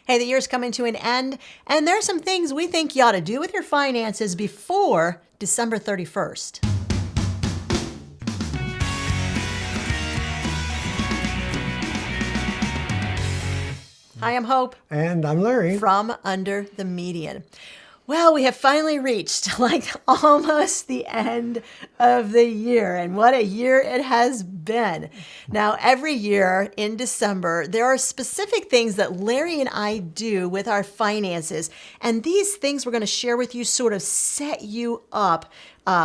Hey, the year's coming to an end, and there are some things we think you ought to do with your finances before December 31st. Hi, I'm Hope. And I'm Larry. From Under the Median. Well, we have finally reached almost the end of the year, and what a year it has been. Now, every year in December, there are specific things that Larry and I do with our finances, and these things we're going to share with you sort of set you up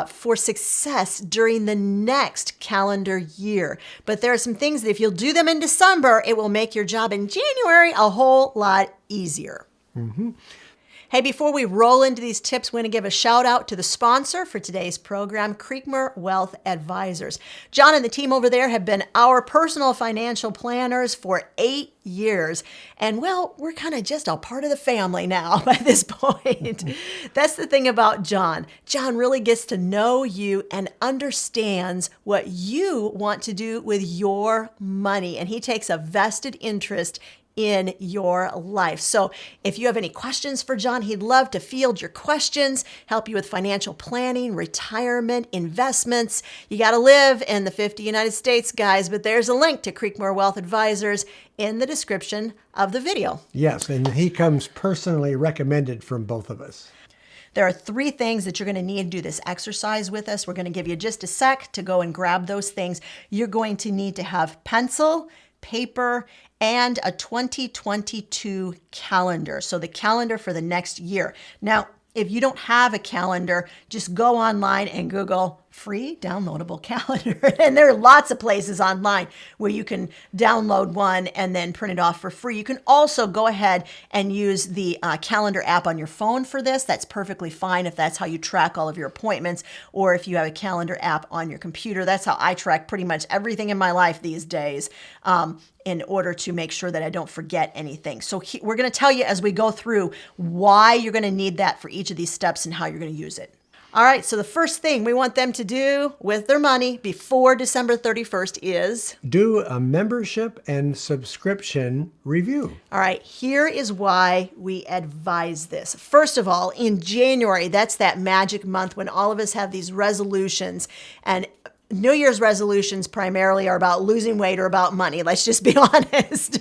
for success during the next calendar year. But there are some things that if you'll do them in December, it will make your job in January a whole lot easier. Mm-hmm. Hey, before we roll into these tips, we're going to give a shout out to the sponsor for today's program, Creekmur Wealth Advisors. John and the team over there have been our personal financial planners for 8 years. And well, we're kind of just a part of the family now by this point. That's the thing about John. John really gets to know you and understands what you want to do with your money. And he takes a vested interest in your life. So if you have any questions for John, he'd love to field your questions, help you with financial planning, retirement, investments. You got to live in the 50 United States, guys, but there's a link to Creekmur Wealth Advisors in the description of the video. Yes, and he comes personally recommended from both of us. There are 3 things that you're going to need to do this exercise with us. We're going to give you just a sec to go and grab those things. You're going to need to have pencil, paper, and a 2022 calendar. So the calendar for the next year. Now, if you don't have a calendar, just go online and Google free downloadable calendar. And there are lots of places online where you can download one and then print it off for free. You can also go ahead and use the calendar app on your phone for this. That's perfectly fine if that's how you track all of your appointments, or if you have a calendar app on your computer. That's how I track pretty much everything in my life these days, in order to make sure that I don't forget anything. So we're going to tell you as we go through why you're going to need that for each of these steps and how you're going to use it. All right, so the first thing we want them to do with their money before December 31st is do a membership and subscription review. All right, here is why we advise this. First of all, in January, that's that magic month when all of us have these resolutions, and New Year's resolutions primarily are about losing weight or about money. Let's just be honest.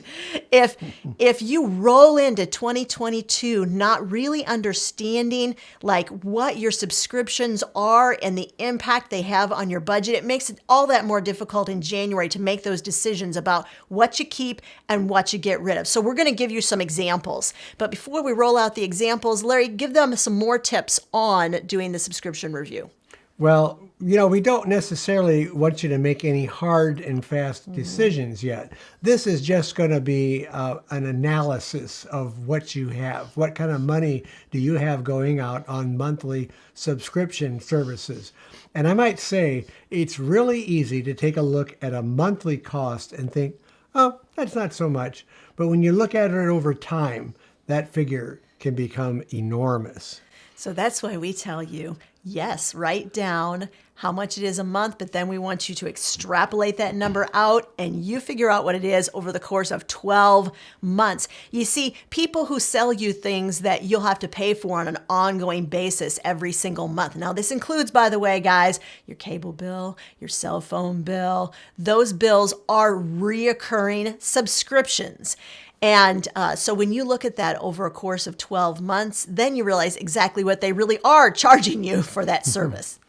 If you roll into 2022 not really understanding what your subscriptions are and the impact they have on your budget, it makes it all that more difficult in January to make those decisions about what you keep and what you get rid of. So we're going to give you some examples. But before we roll out the examples, Larry, give them some more tips on doing the subscription review. Well, we don't necessarily want you to make any hard and fast decisions yet. This is just going to be an analysis of what you have. What kind of money do you have going out on monthly subscription services? And I might say it's really easy to take a look at a monthly cost and think, oh, that's not so much. But when you look at it over time, that figure can become enormous. So that's why we tell you, yes, write down how much it is a month, but then we want you to extrapolate that number out and you figure out what it is over the course of 12 months. You see, people who sell you things that you'll have to pay for on an ongoing basis every single month. Now, this includes, by the way, guys, your cable bill, your cell phone bill. Those bills are reoccurring subscriptions. And so when you look at that over a course of 12 months, then you realize exactly what they really are charging you for that service.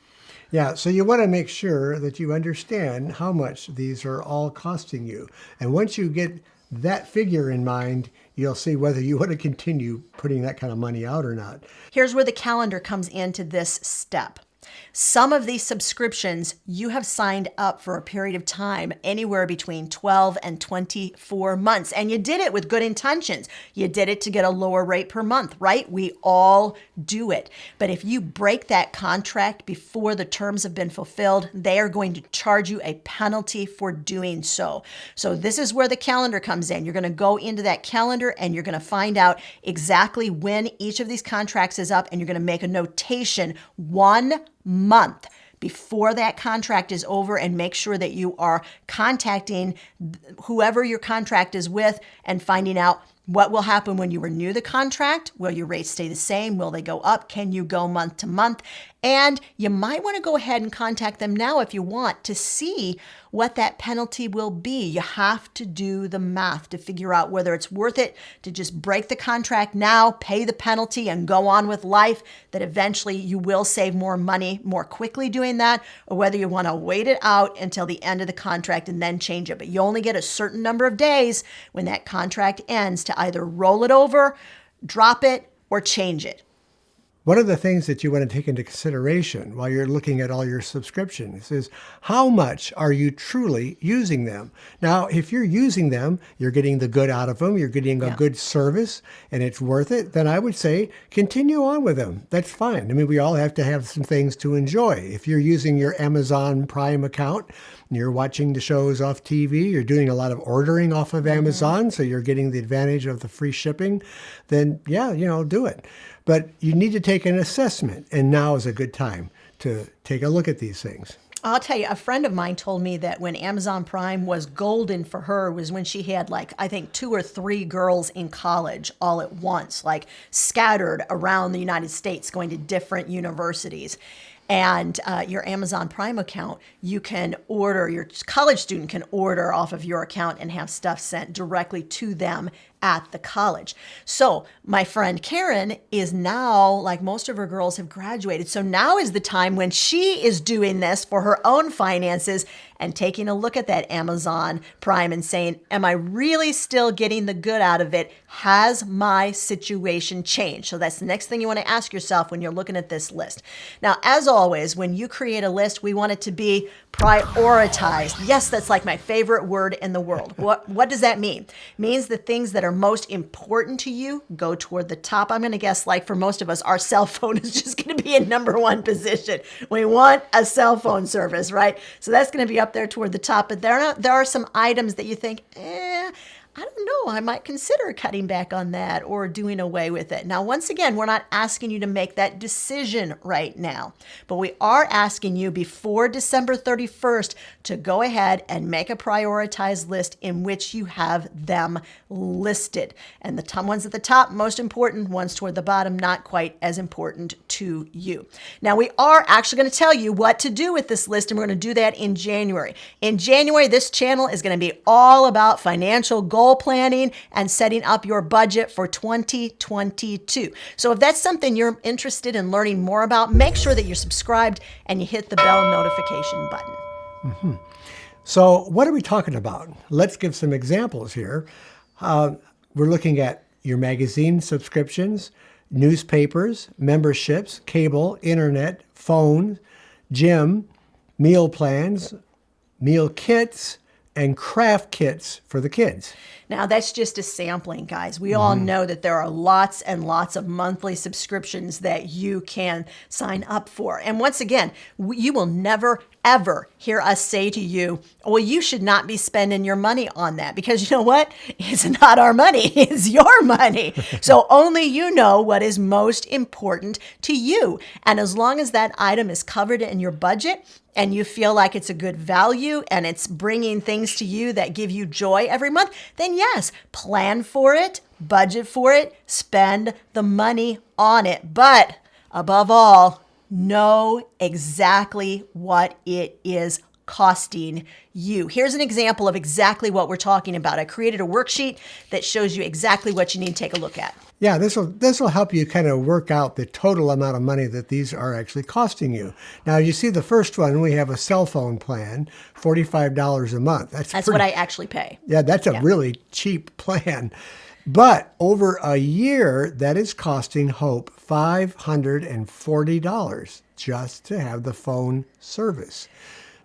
Yeah, so you want to make sure that you understand how much these are all costing you. And once you get that figure in mind, you'll see whether you want to continue putting that kind of money out or not. Here's where the calendar comes into this step. Some of these subscriptions you have signed up for a period of time, anywhere between 12 and 24 months. And you did it with good intentions. You did it to get a lower rate per month, right? We all do it. But if you break that contract before the terms have been fulfilled, they are going to charge you a penalty for doing so. So this is where the calendar comes in. You're going to go into that calendar and you're going to find out exactly when each of these contracts is up, and you're going to make a notation 1 month before that contract is over, and make sure that you are contacting whoever your contract is with and finding out What will happen when you renew the contract? Will your rates stay the same? Will they go up? Can you go month to month? And you might want to go ahead and contact them now if you want to see what that penalty will be. You have to do the math to figure out whether it's worth it to just break the contract now, pay the penalty, and go on with life, that eventually you will save more money more quickly doing that, or whether you want to wait it out until the end of the contract and then change it. But you only get a certain number of days when that contract ends to either roll it over, drop it, or change it. One of the things that you want to take into consideration while you're looking at all your subscriptions is how much are you truly using them? Now, if you're using them, you're getting the good out of them, you're getting a good service, and it's worth it, then I would say continue on with them. That's fine. I mean, we all have to have some things to enjoy. If you're using your Amazon Prime account, you're watching the shows off TV, you're doing a lot of ordering off of Amazon, so you're getting the advantage of the free shipping, then yeah, do it. But you need to take an assessment, and now is a good time to take a look at these things. I'll tell you, a friend of mine told me that when Amazon Prime was golden for her was when she had I think 2 or 3 girls in college all at once, scattered around the United States going to different universities. And your Amazon Prime account, you can order, your college student can order off of your account and have stuff sent directly to them at the college. So my friend Karen is now, like most of her girls have graduated. So now is the time when she is doing this for her own finances and taking a look at that Amazon Prime and saying, am I really still getting the good out of it? Has my situation changed? So that's the next thing you want to ask yourself when you're looking at this list. Now, as always, when you create a list, we want it to be prioritized. Yes, that's like my favorite word in the world. What does that mean? It means the things that are most important to you go toward the top. I'm going to guess, for most of us, our cell phone is just going to be in number 1 position. We want a cell phone service, right? So that's going to be up there toward the top. But there are some items that you think, I don't know, I might consider cutting back on that or doing away with it. Now, once again, we're not asking you to make that decision right now, but we are asking you before December 31st to go ahead and make a prioritized list in which you have them listed. And the top ones at the top, most important, ones toward the bottom, not quite as important to you. Now, we are actually going to tell you what to do with this list, and we're going to do that in January. In January, this channel is going to be all about financial goal planning and setting up your budget for 2022. So if that's something you're interested in learning more about, make sure that you're subscribed and you hit the bell notification button. Mm-hmm. So what are we talking about? Let's give some examples here. We're looking at your magazine subscriptions, newspapers, memberships, cable, internet, phone, gym, meal plans, meal kits, and craft kits for the kids. Now, that's just a sampling, guys. We all know that there are lots and lots of monthly subscriptions that you can sign up for. And once again, you will never, ever hear us say to you, well, you should not be spending your money on that, because you know what? It's not our money. It's your money. So only you know what is most important to you. And as long as that item is covered in your budget, and you feel like it's a good value and it's bringing things to you that give you joy every month, then yes, plan for it, budget for it, spend the money on it. But above all, know exactly what it is costing you. Here's an example of exactly what we're talking about. I created a worksheet that shows you exactly what you need to take a look at. Yeah, this will help you kind of work out the total amount of money that these are actually costing you. Now, you see the first one, we have a cell phone plan, $45 a month. That's what I actually pay. Yeah, that's a really cheap plan. But over a year, that is costing Hope $540 just to have the phone service.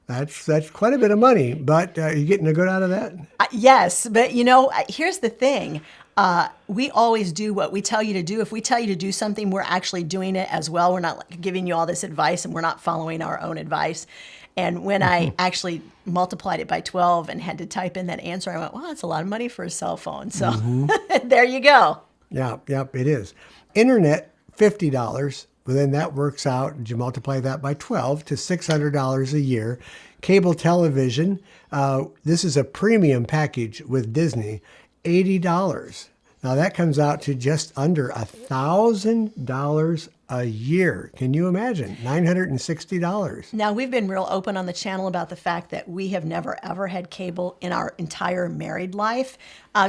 That's quite a bit of money, but are you getting a good out of that? Yes, but here's the thing. We always do what we tell you to do. If we tell you to do something, we're actually doing it as well. We're not giving you all this advice and we're not following our own advice. And when I actually multiplied it by 12 and had to type in that answer, I went, well, that's a lot of money for a cell phone. So there you go. Yeah, it is. Internet, $50. But then that works out, and you multiply that by 12 to $600 a year. Cable television, this is a premium package with Disney, $80. Now that comes out to just under $1,000 a year. Can you imagine? $960. Now, we've been real open on the channel about the fact that we have never, ever had cable in our entire married life.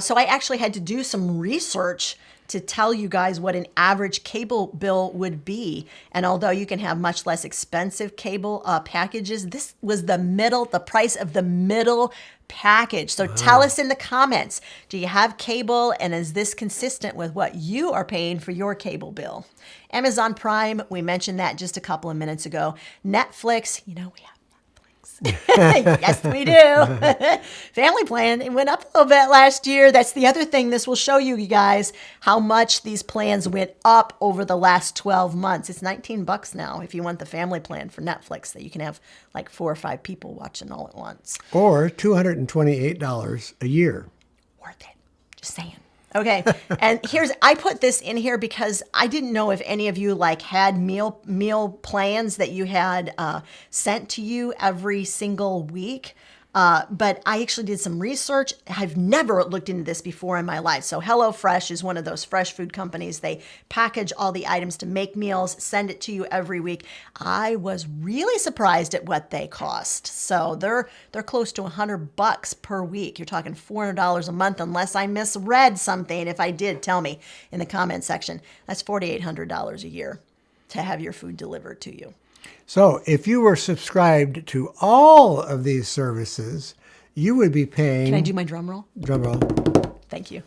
So I actually had to do some research to tell you guys what an average cable bill would be. And although you can have much less expensive cable packages, this was the price of the middle package. So tell us in the comments, do you have cable, and is this consistent with what you are paying for your cable bill? Amazon Prime, we mentioned that just a couple of minutes ago. Netflix, we have yes, we do. Family plan, it went up a little bit last year. That's the other thing this will show you guys, how much these plans went up over the last 12 months. It's $19 now if you want the family plan for Netflix, that you can have like 4 or 5 people watching all at once. Or $228 a year. Worth it. Just saying. Okay, and I put this in here because I didn't know if any of you had meal plans that you had sent to you every single week. But I actually did some research. I've never looked into this before in my life. So HelloFresh is one of those fresh food companies. They package all the items to make meals, send it to you every week. I was really surprised at what they cost. So they're close to $100 per week. You're talking $400 a month, unless I misread something. If I did, tell me in the comment section. That's $4,800 a year to have your food delivered to you. So if you were subscribed to all of these services, you would be paying... Can I do my drum roll? Drum roll. Thank you.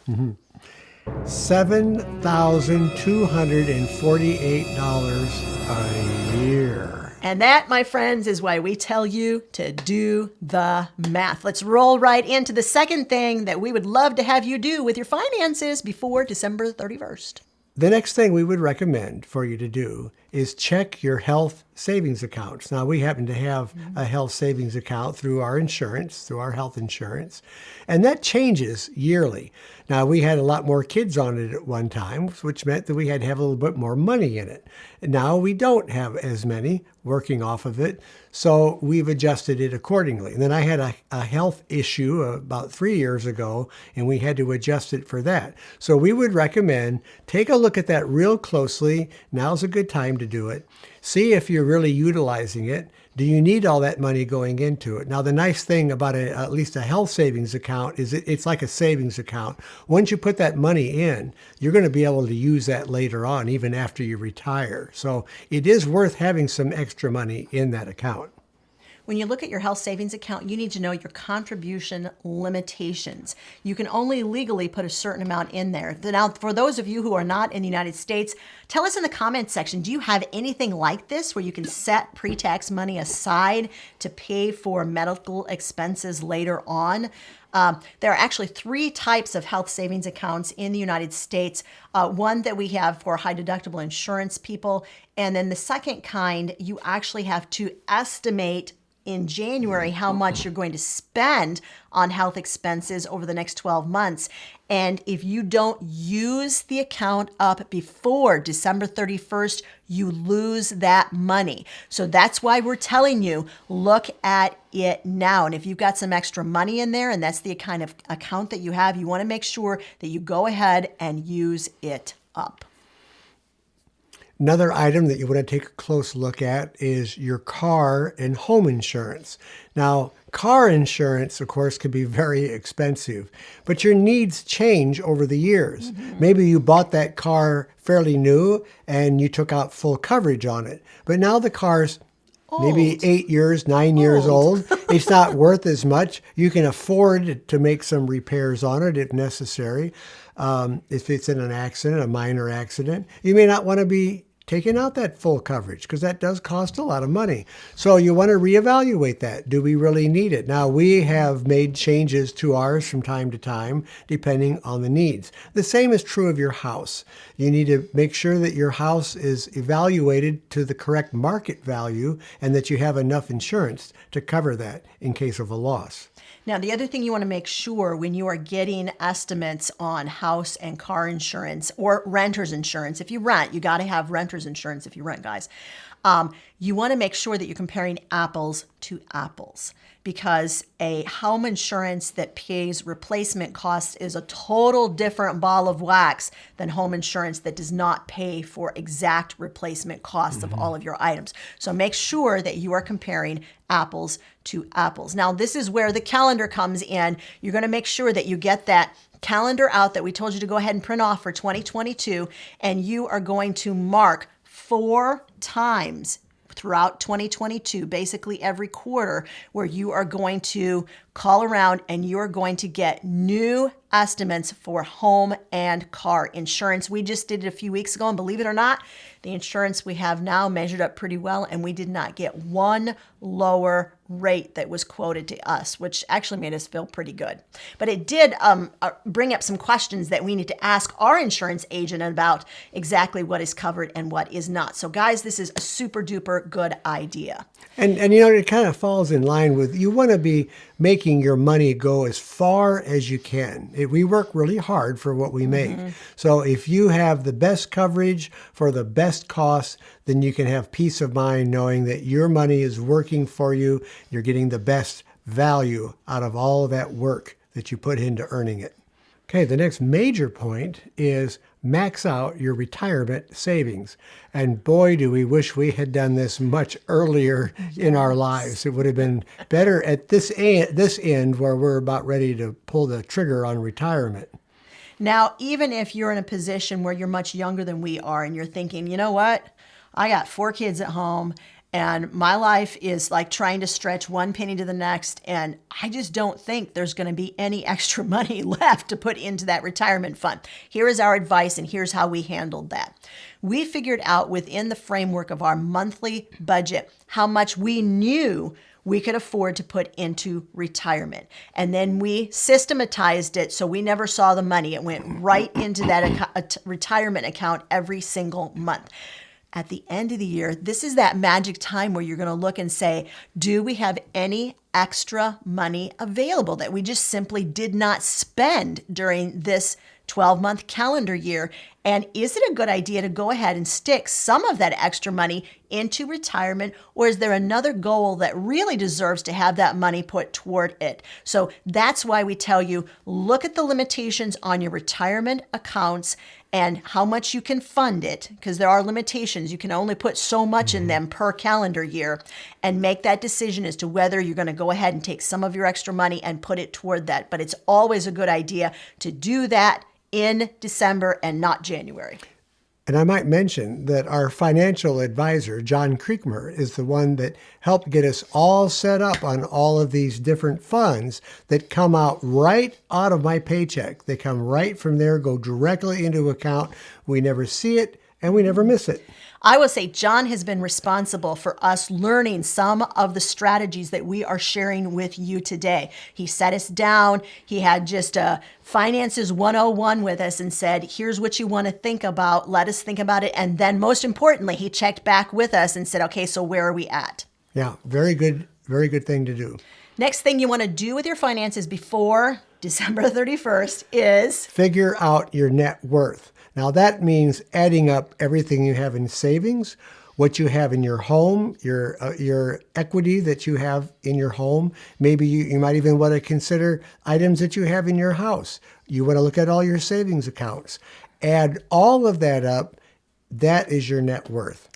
$7,248 a year. And that, my friends, is why we tell you to do the math. Let's roll right into the second thing that we would love to have you do with your finances before December 31st. The next thing we would recommend for you to do is check your health savings accounts. Now, we happen to have a health savings account through our insurance, through our health insurance, and that changes yearly. Now, we had a lot more kids on it at one time, which meant that we had to have a little bit more money in it. And now we don't have as many working off of it, so we've adjusted it accordingly. And then I had a health issue about 3 years ago, and we had to adjust it for that. So we would recommend take a look at that real closely. Now's a good time to do it. See if you're really utilizing it. Do you need all that money going into it? Now, the nice thing about at least a health savings account is it's like a savings account. Once you put that money in, you're going to be able to use that later on, even after you retire. So it is worth having some extra money in that account. When you look at your health savings account, you need to know your contribution limitations. You can only legally put a certain amount in there. Now, for those of you who are not in the United States, tell us in the comments section, do you have anything like this where you can set pre-tax money aside to pay for medical expenses later on? There are actually 3 types of health savings accounts in the United States. One that we have for high deductible insurance people. And then the second kind, you actually have to estimate in January how much you're going to spend on health expenses over the next 12 months. And if you don't use the account up before December 31st, you lose that money. So that's why we're telling you, look at it now. And if you've got some extra money in there and that's the kind of account that you have, you want to make sure that you go ahead and use it up. Another item that you want to take a close look at is your car and home insurance. Now, car insurance, of course, can be very expensive, but your needs change over the years. Mm-hmm. Maybe you bought that car fairly new and you took out full coverage on it, but now the car's maybe 8 years, 9 years old. It's not worth as much. You can afford to make some repairs on it if necessary. If it's in an accident, a minor accident, you may not want to be taking out that full coverage because that does cost a lot of money. So you want to reevaluate that. Do we really need it? Now, we have made changes to ours from time to time, depending on the needs. The same is true of your house. You need to make sure that your house is evaluated to the correct market value and that you have enough insurance to cover that in case of a loss. Now, the other thing you want to make sure when you are getting estimates on house and car insurance or renter's insurance, if you rent, you got to have renter's renter's insurance if you rent, guys. You want to make sure that you're comparing apples to apples, because a home insurance that pays replacement costs is a total different ball of wax than home insurance that does not pay for exact replacement costs of all of your items. So make sure that you are comparing apples to apples. Now, this is where the calendar comes in. You're going to make sure that you get that calendar out that we told you to go ahead and print off for 2022, and you are going to mark 4 times throughout 2022, basically every quarter, where you are going to call around and you are going to get new estimates for home and car insurance. We just did it a few weeks ago, and believe it or not, the insurance we have now measured up pretty well, and we did not get one lower rate that was quoted to us, which actually made us feel pretty good. But it did bring up some questions that we need to ask our insurance agent about exactly what is covered and what is not. So guys, this is a super duper good idea. And it kind of falls in line with, you want to be making your money go as far as you can. We work really hard for what we make. So if you have the best coverage for the best cost, then you can have peace of mind knowing that your money is working for you. You're getting the best value out of all of that work that you put into earning it. Okay, the next major point is max out your retirement savings. And boy, do we wish we had done this much earlier in our lives. It would have been better at this end where we're about ready to pull the trigger on retirement. Now, even if you're in a position where you're much younger than we are and you're thinking, you know what, I got 4 kids at home and my life is like trying to stretch one penny to the next, and I just don't think there's going to be any extra money left to put into that retirement fund. Here is our advice, and here's how we handled that. We figured out within the framework of our monthly budget how much we knew we could afford to put into retirement. And then we systematized it so we never saw the money. It went right into that retirement account every single month. At the end of the year, this is that magic time where you're going to look and say, do we have any extra money available that we just simply did not spend during this 12-month calendar year? And is it a good idea to go ahead and stick some of that extra money into retirement, or is there another goal that really deserves to have that money put toward it? So that's why we tell you, look at the limitations on your retirement accounts and how much you can fund it, because there are limitations. You can only put so much in them per calendar year, and make that decision as to whether you're going to go ahead and take some of your extra money and put it toward that. But it's always a good idea to do that in December and not January. And I might mention that our financial advisor, John Creekmur, is the one that helped get us all set up on all of these different funds that come out right out of my paycheck. They come right from there, go directly into account. We never see it and we never miss it. I will say John has been responsible for us learning some of the strategies that we are sharing with you today. He sat us down. He had just a Finances 101 with us and said, here's what you want to think about. Let us think about it. And then most importantly, he checked back with us and said, okay, so where are we at? Yeah, very good thing to do. Next thing you want to do with your finances before December 31st is figure out your net worth. Now that means adding up everything you have in savings, what you have in your home, your equity that you have in your home. Maybe you might even want to consider items that you have in your house. You want to look at all your savings accounts. Add all of that up. That is your net worth.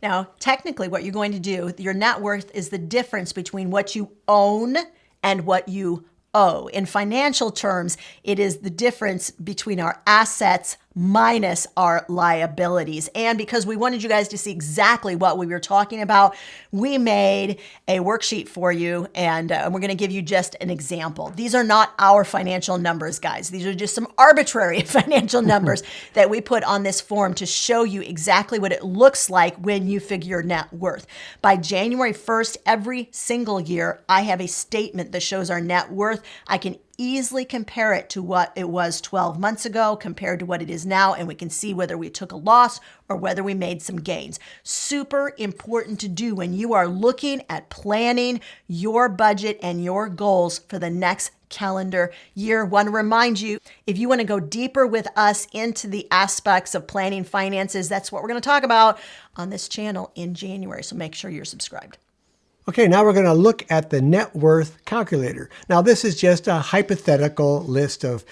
Now, technically what you're going to do, your net worth is the difference between what you own and what you owe. In financial terms, it is the difference between our assets minus our liabilities. And because we wanted you guys to see exactly what we were talking about, we made a worksheet for you, and we're going to give you just an example. These are not our financial numbers, guys. These are just some arbitrary financial numbers that we put on this form to show you exactly what it looks like when you figure your net worth. By January 1st, every single year, I have a statement that shows our net worth. I can easily compare it to what it was 12 months ago compared to what it is now, and we can see whether we took a loss or whether we made some gains. Super important to do when you are looking at planning your budget and your goals for the next calendar year. Want to remind you, if you want to go deeper with us into the aspects of planning finances, that's what we're going to talk about on this channel in January. So make sure you're subscribed. Okay, now we're going to look at the net worth calculator. Now, this is just a hypothetical list of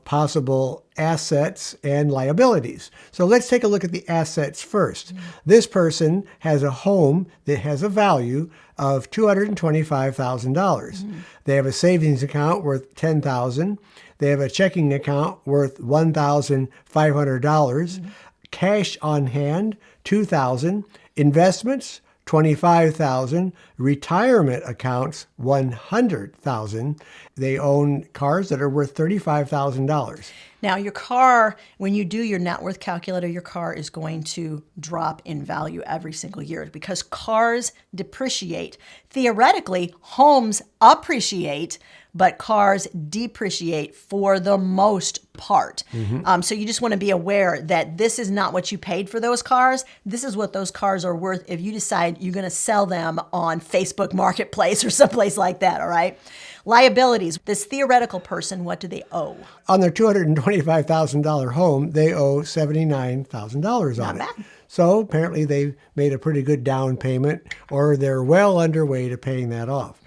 possible assets and liabilities. So let's take a look at the assets first. This person has a home that has a value of $225,000. They have a savings account worth $10,000. They have a checking account worth $1,500. Cash on hand, $2,000. Investments, $25,000, retirement accounts, $100,000. They own cars that are worth $35,000. Now, your car, when you do your net worth calculator, your car is going to drop in value every single year because cars depreciate. Theoretically, homes appreciate, but cars depreciate for the most part. So you just want to be aware that this is not what you paid for those cars. This is what those cars are worth if you decide you're going to sell them on Facebook Marketplace or someplace like that, all right? Liabilities. This theoretical person, what do they owe? On their $225,000 home, they owe $79,000 on it. Not bad. So apparently they made a pretty good down payment, or they're well underway to paying that off.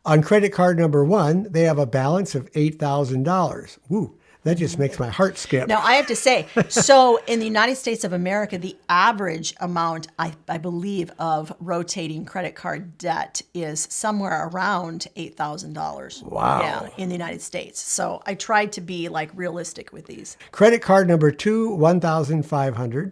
On credit card number one, they have a balance of $8,000. Woo, that just makes my heart skip. Now, I have to say, so in the United States of America, the average amount, I believe, of rotating credit card debt is somewhere around $8,000. Wow. Yeah, in the United States. So I tried to be like realistic with these. Credit card number two, $1,500.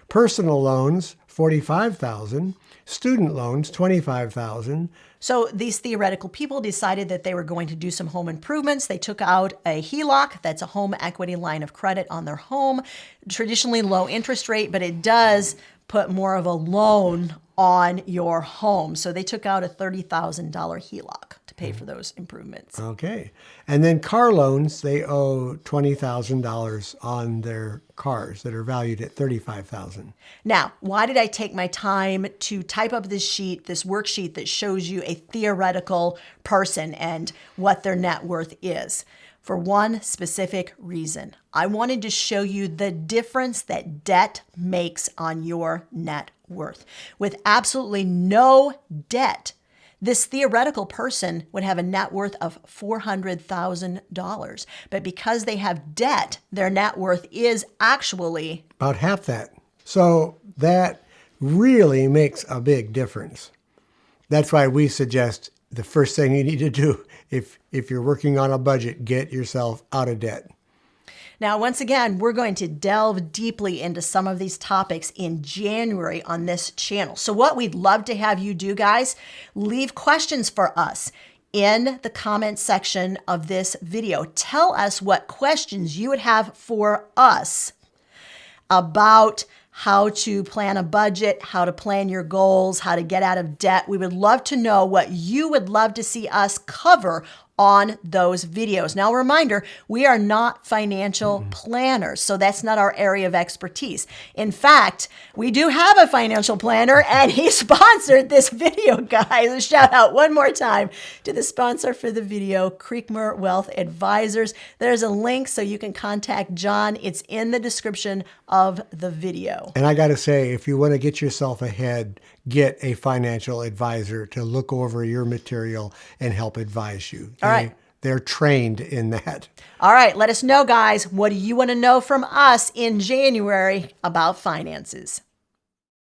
Personal loans, $45,000. Student loans, $25,000. So these theoretical people decided that they were going to do some home improvements. They took out a HELOC, that's a home equity line of credit on their home. Traditionally low interest rate, but it does put more of a loan on your home. So they took out a $30,000 HELOC to pay for those improvements. Okay. And then car loans, they owe $20,000 on their cars that are valued at $35,000. Now, why did I take my time to type up this sheet, this worksheet that shows you a theoretical person and what their net worth is? For one specific reason. I wanted to show you the difference that debt makes on your net worth. With absolutely no debt, this theoretical person would have a net worth of $400,000. But because they have debt, their net worth is actually about half that. So that really makes a big difference. That's why we suggest the first thing you need to do if you're working on a budget, get yourself out of debt. Now, once again, we're going to delve deeply into some of these topics in January on this channel. So what we'd love to have you do, guys, leave questions for us in the comment section of this video. Tell us what questions you would have for us about how to plan a budget, how to plan your goals, how to get out of debt. We would love to know what you would love to see us cover on those videos. Now, a reminder, we are not financial planners, so that's not our area of expertise. In fact, we do have a financial planner, and he sponsored this video, guys. A shout out one more time to the sponsor for the video, Creekmur Wealth Advisors. There's a link so you can contact John. It's in the description of the video. And I got to say, if you want to get yourself ahead, get a financial advisor to look over your material and help advise you. All right. They're trained in that. All right, let us know, guys. What do you want to know from us in January about finances?